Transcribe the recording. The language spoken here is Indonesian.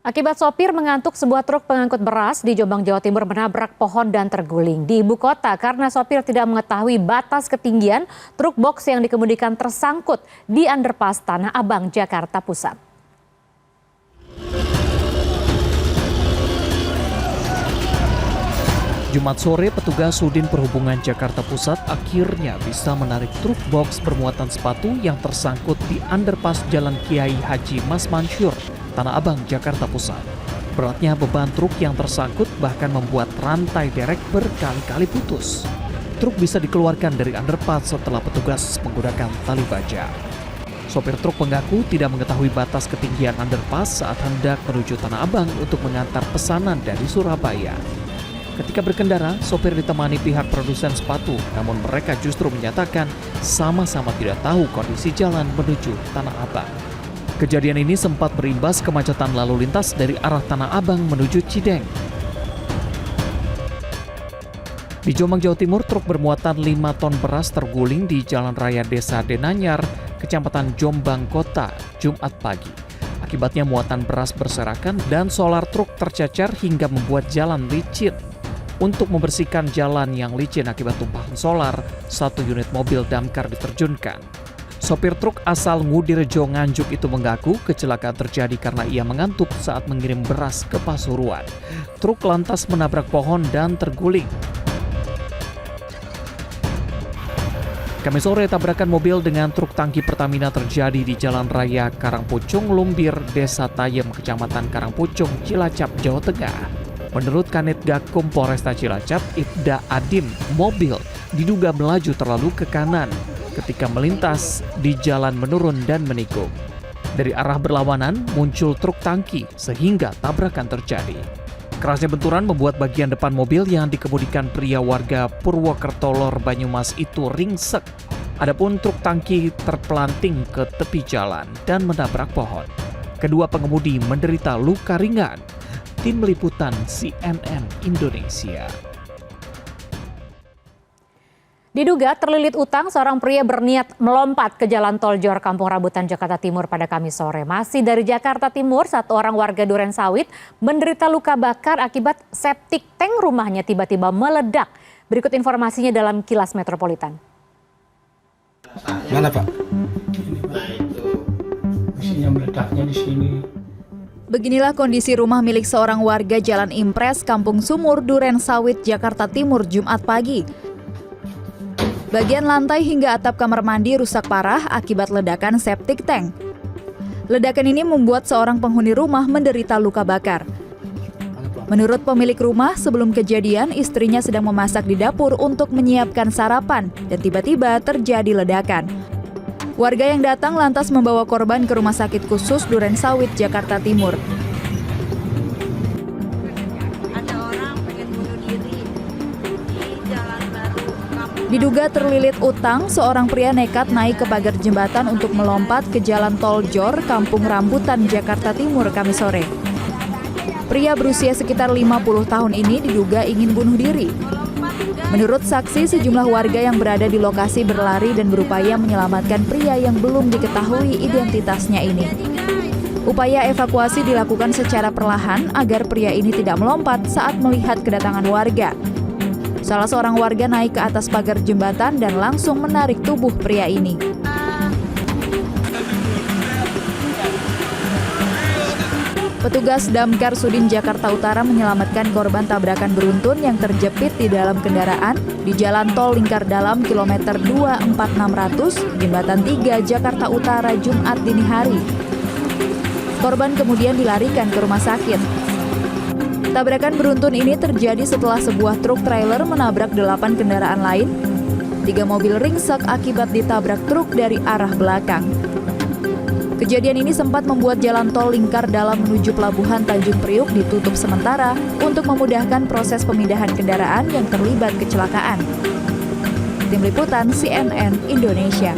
Akibat sopir mengantuk, sebuah truk pengangkut beras di Jombang, Jawa Timur menabrak pohon dan terguling. Di ibu kota karena sopir tidak mengetahui batas ketinggian, truk box yang dikemudikan tersangkut di underpass Tanah Abang, Jakarta Pusat. Jumat sore, petugas Sudin Perhubungan Jakarta Pusat akhirnya bisa menarik truk box bermuatan sepatu yang tersangkut di underpass Jalan Kiai Haji Mas Mansur, Tanah Abang, Jakarta Pusat. Beratnya beban truk yang tersangkut bahkan membuat rantai derek berkali-kali putus. Truk bisa dikeluarkan dari underpass setelah petugas menggunakan tali baja. Sopir truk mengaku tidak mengetahui batas ketinggian underpass saat hendak menuju Tanah Abang untuk mengantar pesanan dari Surabaya. Ketika berkendara, sopir ditemani pihak produsen sepatu, namun mereka justru menyatakan sama-sama tidak tahu kondisi jalan menuju Tanah Abang. Kejadian ini sempat berimbas kemacetan lalu lintas dari arah Tanah Abang menuju Cideng. Di Jombang, Jawa Timur, truk bermuatan 5 ton beras terguling di Jalan Raya Desa Denanyar, Kecamatan Jombang Kota, Jumat pagi. Akibatnya muatan beras berserakan dan solar truk tercecer hingga membuat jalan licin. Untuk membersihkan jalan yang licin akibat tumpahan solar, 1 unit mobil damkar diterjunkan. Sopir truk asal Ngudirejo Nganjuk itu mengaku kecelakaan terjadi karena ia mengantuk saat mengirim beras ke Pasuruan. Truk lantas menabrak pohon dan terguling. Kamis sore, tabrakan mobil dengan truk tangki Pertamina terjadi di Jalan Raya Karangpucung Lumbir, Desa Tayem, Kecamatan Karangpucung, Cilacap, Jawa Tengah. Menurut Kanit Gakum Polresta Cilacap, Ibda Adim, mobil diduga melaju terlalu ke kanan ketika melintas di jalan menurun dan menikung. Dari arah berlawanan muncul truk tangki sehingga tabrakan terjadi. Kerasnya benturan membuat bagian depan mobil yang dikemudikan pria warga Purwokerto Lor Banyumas itu ringsek. Adapun truk tangki terpelanting ke tepi jalan dan menabrak pohon. Kedua pengemudi menderita luka ringan. Tim Liputan CNN Indonesia. Diduga terlilit utang, seorang pria berniat melompat ke Jalan Tol Jor Kampung Rambutan, Jakarta Timur pada Kamis sore. Masih dari Jakarta Timur, satu orang warga Durensawit menderita luka bakar akibat septic tank rumahnya tiba-tiba meledak. Berikut informasinya dalam Kilas Metropolitan. Mana, Pak? Ini, Pak, itu mesinnya meledaknya di sini. Beginilah kondisi rumah milik seorang warga Jalan Impres, Kampung Sumur, Durensawit, Jakarta Timur, Jumat pagi. Bagian lantai hingga atap kamar mandi rusak parah akibat ledakan septic tank. Ledakan ini membuat seorang penghuni rumah menderita luka bakar. Menurut pemilik rumah, sebelum kejadian istrinya sedang memasak di dapur untuk menyiapkan sarapan dan tiba-tiba terjadi ledakan. Warga yang datang lantas membawa korban ke Rumah Sakit Khusus Durensawit, Jakarta Timur. Ada orang pengen bunuh diri di Jalan Baru. Diduga terlilit utang, seorang pria nekat naik ke pagar jembatan untuk melompat ke Jalan Tol Jor Kampung Rambutan, Jakarta Timur, Kamis sore. Pria berusia sekitar 50 tahun ini diduga ingin bunuh diri. Menurut saksi, sejumlah warga yang berada di lokasi berlari dan berupaya menyelamatkan pria yang belum diketahui identitasnya ini. Upaya evakuasi dilakukan secara perlahan agar pria ini tidak melompat saat melihat kedatangan warga. Salah seorang warga naik ke atas pagar jembatan dan langsung menarik tubuh pria ini. Petugas Damkar Sudin Jakarta Utara menyelamatkan korban tabrakan beruntun yang terjepit di dalam kendaraan di Jalan Tol Lingkar Dalam kilometer 24600, Jembatan 3, Jakarta Utara, Jumat dini hari. Korban kemudian dilarikan ke rumah sakit. Tabrakan beruntun ini terjadi setelah sebuah truk trailer menabrak 8 kendaraan lain. 3 mobil ringsek akibat ditabrak truk dari arah belakang. Kejadian ini sempat membuat jalan tol Lingkar Dalam menuju Pelabuhan Tanjung Priuk ditutup sementara untuk memudahkan proses pemindahan kendaraan yang terlibat kecelakaan. Tim Liputan CNN Indonesia.